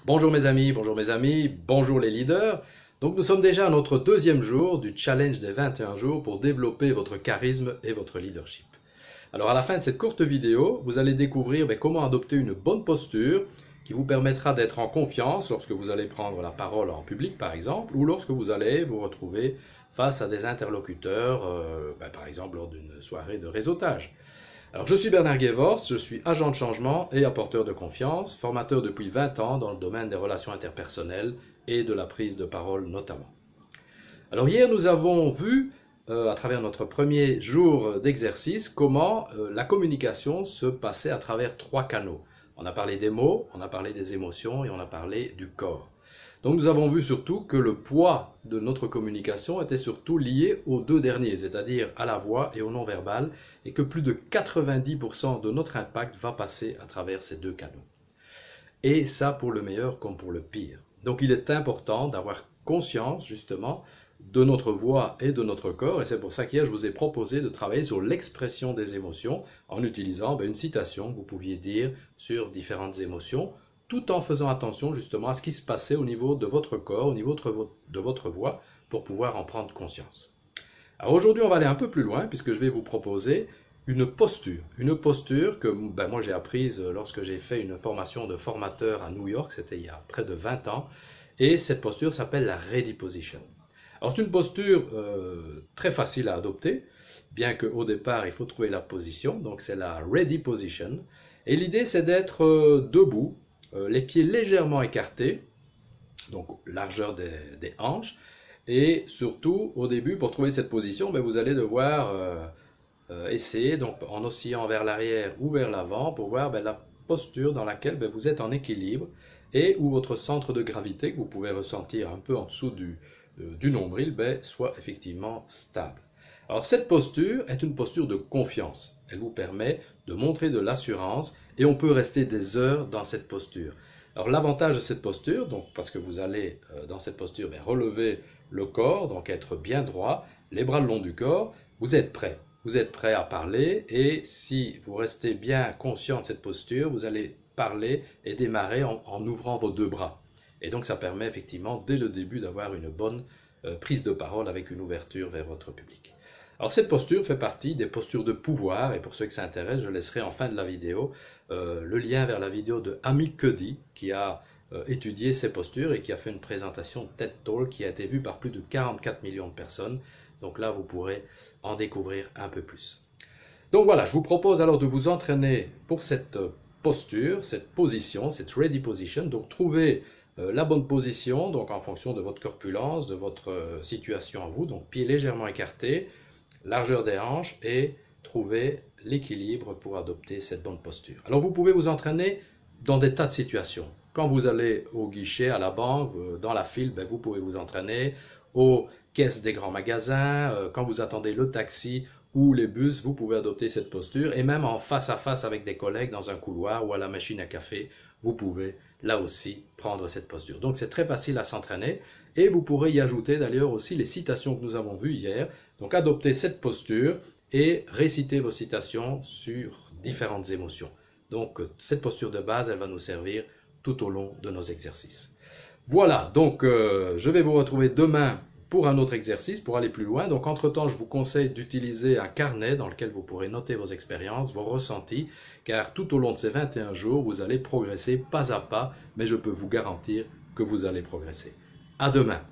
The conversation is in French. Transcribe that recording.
Bonjour mes amis, bonjour les leaders. Donc nous sommes déjà à notre deuxième jour du challenge des 21 jours pour développer votre charisme et votre leadership. Alors à la fin de cette courte vidéo, vous allez découvrir comment adopter une bonne posture qui vous permettra d'être en confiance lorsque vous allez prendre la parole en public par exemple, ou lorsque vous allez vous retrouver face à des interlocuteurs, par exemple lors d'une soirée de réseautage. Alors, je suis Bernard Guévors, je suis agent de changement et apporteur de confiance, formateur depuis 20 ans dans le domaine des relations interpersonnelles et de la prise de parole notamment. Alors hier, nous avons vu, à travers notre premier jour d'exercice, comment la communication se passait à travers 3 canaux. On a parlé des mots, on a parlé des émotions et on a parlé du corps. Donc nous avons vu surtout que le poids de notre communication était surtout lié aux 2 derniers, c'est-à-dire à la voix et au non-verbal, et que plus de 90% de notre impact va passer à travers ces 2 canaux. Et ça pour le meilleur comme pour le pire. Donc il est important d'avoir conscience justement de notre voix et de notre corps, et c'est pour ça qu'hier je vous ai proposé de travailler sur l'expression des émotions en utilisant une citation que vous pouviez dire sur différentes émotions, tout en faisant attention justement à ce qui se passait au niveau de votre corps, au niveau de votre voix, pour pouvoir en prendre conscience. Alors aujourd'hui, on va aller un peu plus loin, puisque je vais vous proposer une posture que moi j'ai apprise lorsque j'ai fait une formation de formateur à New York, c'était il y a près de 20 ans, et cette posture s'appelle la Ready Position. Alors c'est une posture très facile à adopter, bien qu'au départ il faut trouver la position, donc c'est la Ready Position, et l'idée c'est d'être debout, les pieds légèrement écartés, donc largeur des hanches, et surtout au début pour trouver cette position, vous allez devoir essayer donc en oscillant vers l'arrière ou vers l'avant pour voir la posture dans laquelle vous êtes en équilibre et où votre centre de gravité que vous pouvez ressentir un peu en dessous du nombril soit effectivement stable. Alors cette posture est une posture de confiance. Elle vous permet de montrer de l'assurance et on peut rester des heures dans cette posture. Alors l'avantage de cette posture, donc parce que vous allez dans cette posture relever le corps, donc être bien droit, les bras le long du corps, vous êtes prêt. Vous êtes prêt à parler et si vous restez bien conscient de cette posture, vous allez parler et démarrer en ouvrant vos 2 bras. Et donc ça permet effectivement dès le début d'avoir une bonne prise de parole avec une ouverture vers votre public. Alors cette posture fait partie des postures de pouvoir et pour ceux que ça intéresse, je laisserai en fin de la vidéo le lien vers la vidéo de Amy Cuddy qui a étudié ces postures et qui a fait une présentation TED Talk qui a été vue par plus de 44 millions de personnes. Donc là, vous pourrez en découvrir un peu plus. Donc voilà, je vous propose alors de vous entraîner pour cette posture, cette position, cette Ready Position. Donc trouvez la bonne position donc en fonction de votre corpulence, de votre situation à vous. Donc pieds légèrement écartés, largeur des hanches et trouver l'équilibre pour adopter cette bonne posture. Alors vous pouvez vous entraîner dans des tas de situations. Quand vous allez au guichet, à la banque, dans la file, vous pouvez vous entraîner. Aux caisses des grands magasins, quand vous attendez le taxi ou les bus, vous pouvez adopter cette posture. Et même en face à face avec des collègues dans un couloir ou à la machine à café, vous pouvez là aussi prendre cette posture. Donc c'est très facile à s'entraîner et vous pourrez y ajouter d'ailleurs aussi les citations que nous avons vues hier. Donc adoptez cette posture et récitez vos citations sur différentes émotions. Donc cette posture de base, elle va nous servir tout au long de nos exercices. Voilà, donc je vais vous retrouver demain pour un autre exercice, pour aller plus loin. Donc entre-temps, je vous conseille d'utiliser un carnet dans lequel vous pourrez noter vos expériences, vos ressentis, car tout au long de ces 21 jours, vous allez progresser pas à pas, mais je peux vous garantir que vous allez progresser. À demain!